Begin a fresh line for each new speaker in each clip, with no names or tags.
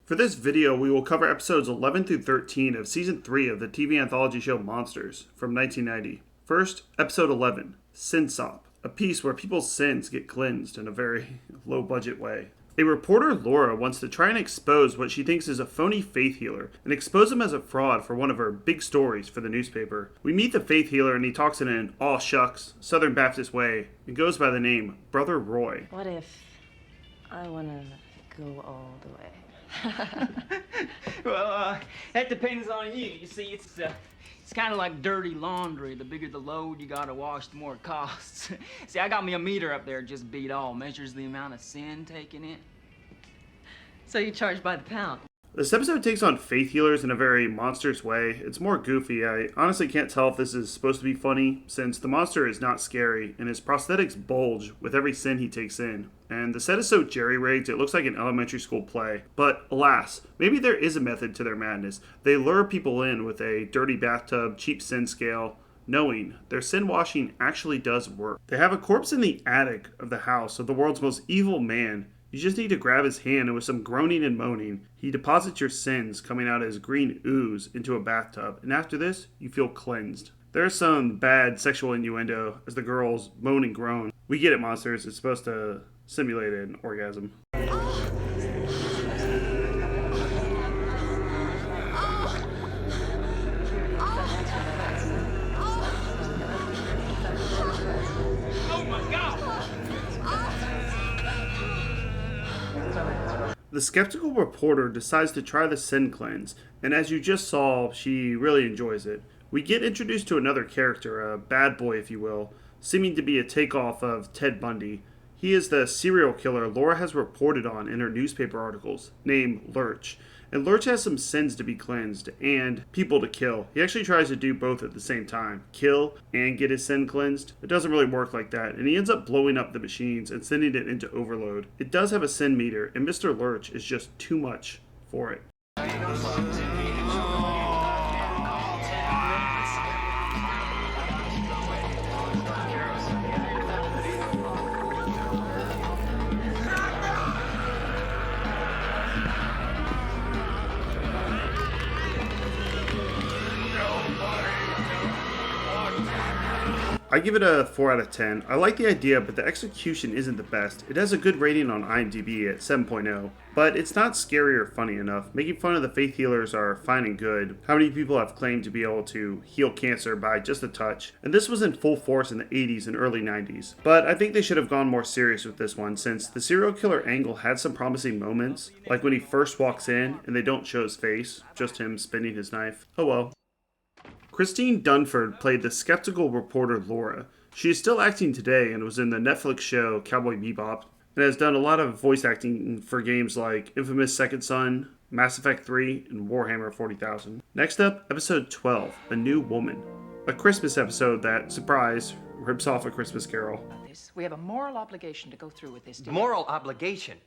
For this video, we will cover episodes 11 through 13 of Season 3 of the TV anthology show Monsters from 1990. First, Episode 11, Sin-Sop, a piece where people's sins get cleansed in a very low-budget way. A reporter, Laura, wants to try and expose what she thinks is a phony faith healer and expose him as a fraud for one of her big stories for the newspaper. We meet the faith healer and he talks in an aw shucks, Southern Baptist way and goes by the name Brother Roy.
What if I want to go all the way?
Well, that depends on you. You see, it's kind of like dirty laundry. The bigger the load you gotta wash, the more it costs. See, I got me a meter up there just beat all. Measures the amount of sin taken in.
So you charge by the pound?
This episode takes on faith healers in a very monstrous way. It's more goofy. I honestly can't tell if this is supposed to be funny, since the monster is not scary, and his prosthetics bulge with every sin he takes in. And the set is so jerry-rigged, it looks like an elementary school play. But alas, maybe there is a method to their madness. They lure people in with a dirty bathtub, cheap sin scale, knowing their sin washing actually does work. They have a corpse in the attic of the house of the world's most evil man. You just need to grab his hand, and with some groaning and moaning, he deposits your sins coming out as green ooze into a bathtub, and after this, you feel cleansed. There's some bad sexual innuendo as the girls moan and groan. We get it, monsters. It's supposed to simulate an orgasm. The skeptical reporter decides to try the sin cleanse, and as you just saw, she really enjoys it. We get introduced to another character, a bad boy if you will, seeming to be a takeoff of Ted Bundy. He is the serial killer Laura has reported on in her newspaper articles, named Lurch. And Lurch has some sins to be cleansed, and people to kill. He actually tries to do both at the same time. Kill and get his sin cleansed. It doesn't really work like that, and he ends up blowing up the machines and sending it into overload. It does have a sin meter, and Mr. Lurch is just too much for it. I give it a 4 out of 10. I like the idea, but the execution isn't the best. It has a good rating on IMDb at 7.0, but it's not scary or funny enough. Making fun of the faith healers are fine and good. How many people have claimed to be able to heal cancer by just a touch? And this was in full force in the 80s and early 90s. But I think they should have gone more serious with this one, since the serial killer angle had some promising moments, like when he first walks in and they don't show his face, just him spinning his knife. Oh well. Christine Dunford played the skeptical reporter Laura. She is still acting today and was in the Netflix show Cowboy Bebop and has done a lot of voice acting for games like Infamous Second Son, Mass Effect 3, and Warhammer 40,000. Next up, episode 12, A New Woman. A Christmas episode that, surprise, rips off A Christmas Carol.
We have a moral obligation to go through with this.
Moral obligation?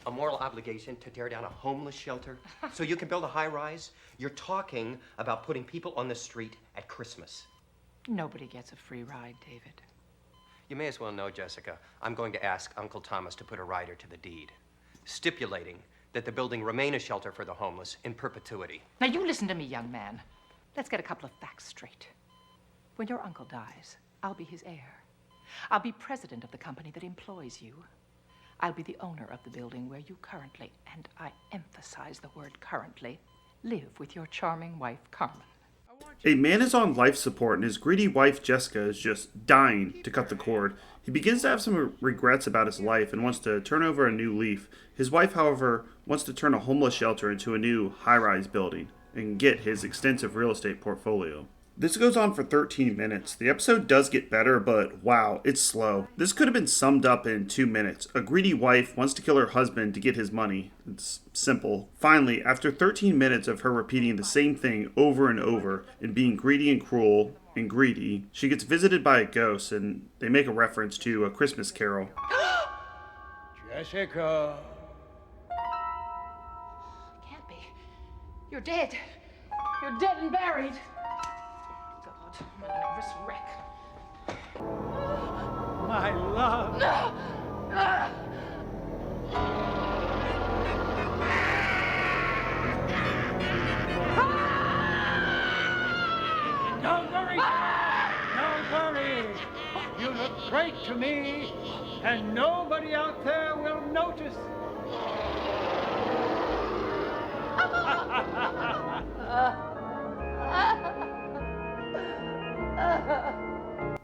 A moral obligation to tear down a homeless shelter so you can build a high-rise? You're talking about putting people on the street at Christmas.
Nobody gets a free ride, David.
You may as well know, Jessica, I'm going to ask Uncle Thomas to put a rider to the deed, stipulating that the building remain a shelter for the homeless in perpetuity.
Now, you listen to me, young man. Let's get a couple of facts straight. When your uncle dies, I'll be his heir. I'll be president of the company that employs you. I'll be the owner of the building where you currently, and I emphasize the word currently, live with your charming wife, Carmen.
A man is on life support and his greedy wife, Jessica, is just dying to cut the cord. He begins to have some regrets about his life and wants to turn over a new leaf. His wife, however, wants to turn a homeless shelter into a new high-rise building and get his extensive real estate portfolio. This goes on for 13 minutes. The episode does get better, but wow, it's slow. This could have been summed up in 2 minutes. A greedy wife wants to kill her husband to get his money. It's simple. Finally, after 13 minutes of her repeating the same thing over and over and being greedy and cruel and greedy, she gets visited by a ghost and they make a reference to A Christmas Carol.
Jessica.
Can't be. You're dead. You're dead and buried. I'm a nervous wreck.
My love.
No!
and nobody out there will notice.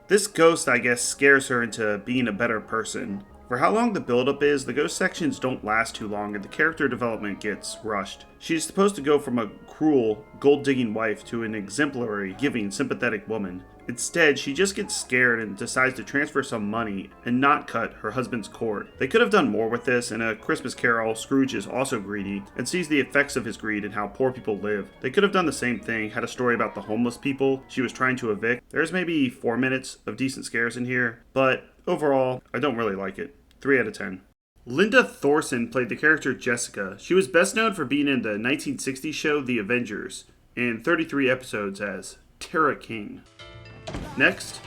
This ghost, I guess, scares her into being a better person. For how long the build-up is, the ghost sections don't last too long and the character development gets rushed. She's supposed to go from a cruel, gold-digging wife to an exemplary, giving, sympathetic woman. Instead, she just gets scared and decides to transfer some money and not cut her husband's cord. They could have done more with this. In A Christmas Carol, Scrooge is also greedy and sees the effects of his greed and how poor people live. They could have done the same thing, had a story about the homeless people she was trying to evict. There's maybe 4 minutes of decent scares in here, but overall, I don't really like it. 3 out of 10. Linda Thorson played the character Jessica. She was best known for being in the 1960s show The Avengers, in 33 episodes as Tara King. Next,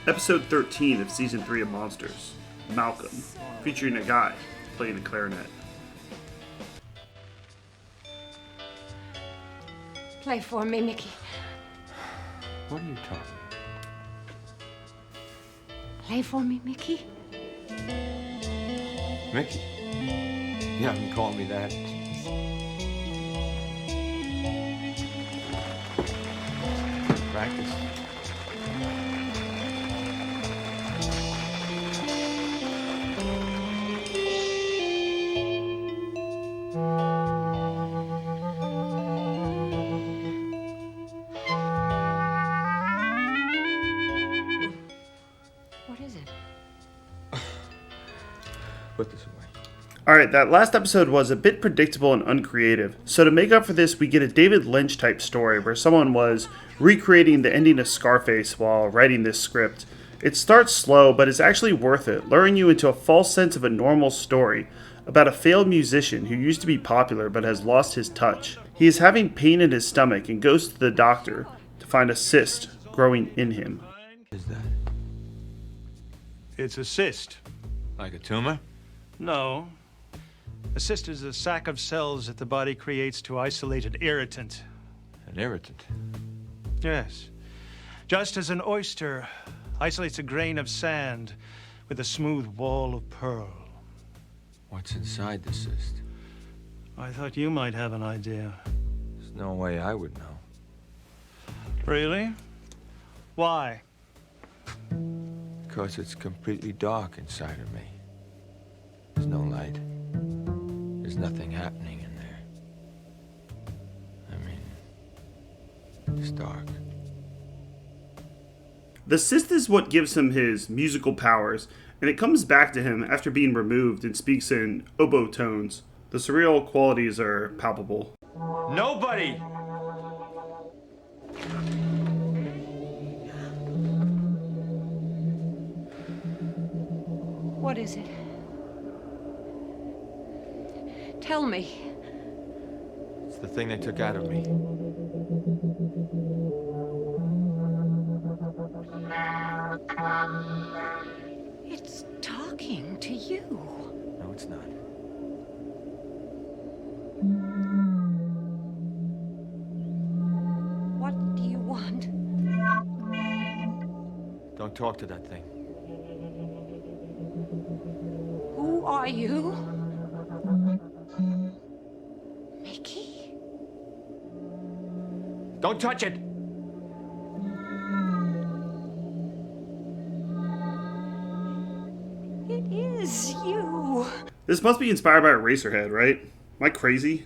episode 13 of season 3 of Monsters, Malcolm, featuring a guy playing the clarinet.
Play for me, Mickey.
What are you talking
Play for me, Mickey.
about? Mickey? You haven't called me that. Practice.
What is it?
Put this away.
Alright, that last episode was a bit predictable and uncreative. So to make up for this, we get a David Lynch type story where someone was recreating the ending of Scarface while writing this script. It starts slow, but it's actually worth it, luring you into a false sense of a normal story about a failed musician who used to be popular but has lost his touch. He is having pain in his stomach and goes to the doctor to find a cyst growing in him.
What is that?
It's a cyst.
Like a tumor?
No. A cyst is a sac of cells that the body creates to isolate an irritant.
An irritant.
Yes. Just as an oyster isolates a grain of sand with a smooth wall of pearl.
What's inside the cyst?
I thought you might have an idea.
There's no way I would know.
Really? Why?
Because it's completely dark inside of me. There's no light. There's nothing happening in there. I mean, it's dark.
The cyst is what gives him his musical powers, and it comes back to him after being removed and speaks in oboe tones. The surreal qualities are palpable.
Nobody!
What is it? Tell me.
It's the thing they took out of me.
It's talking to you.
No, it's not.
What do you want?
Don't talk to that thing.
Who are you? Mickey?
Don't touch it!
It is you.
This must be inspired by Eraserhead, right? Am I crazy?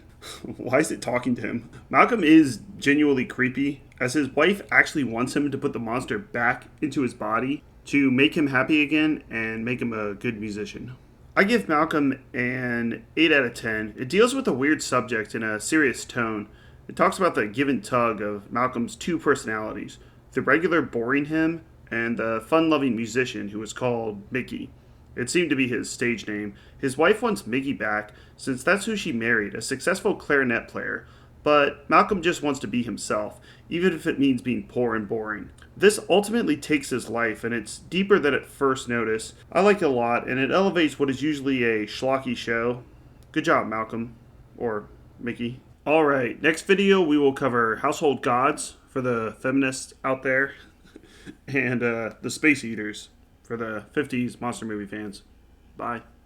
Why is it talking to him? Malcolm is genuinely creepy, as his wife actually wants him to put the monster back into his body to make him happy again and make him a good musician. I give Malcolm an 8 out of 10. It deals with a weird subject in a serious tone. It talks about the give and tug of Malcolm's two personalities, the regular boring him and the fun-loving musician who was called Mickey. It seemed to be his stage name. His wife wants Mickey back, since that's who she married, a successful clarinet player. But Malcolm just wants to be himself, even if it means being poor and boring. This ultimately takes his life, and it's deeper than at first notice. I like it a lot, and it elevates what is usually a schlocky show. Good job, Malcolm. Or Mickey. Alright, next video we will cover Household Gods for the feminists out there, and the Space Eaters for the 50s monster movie fans. Bye.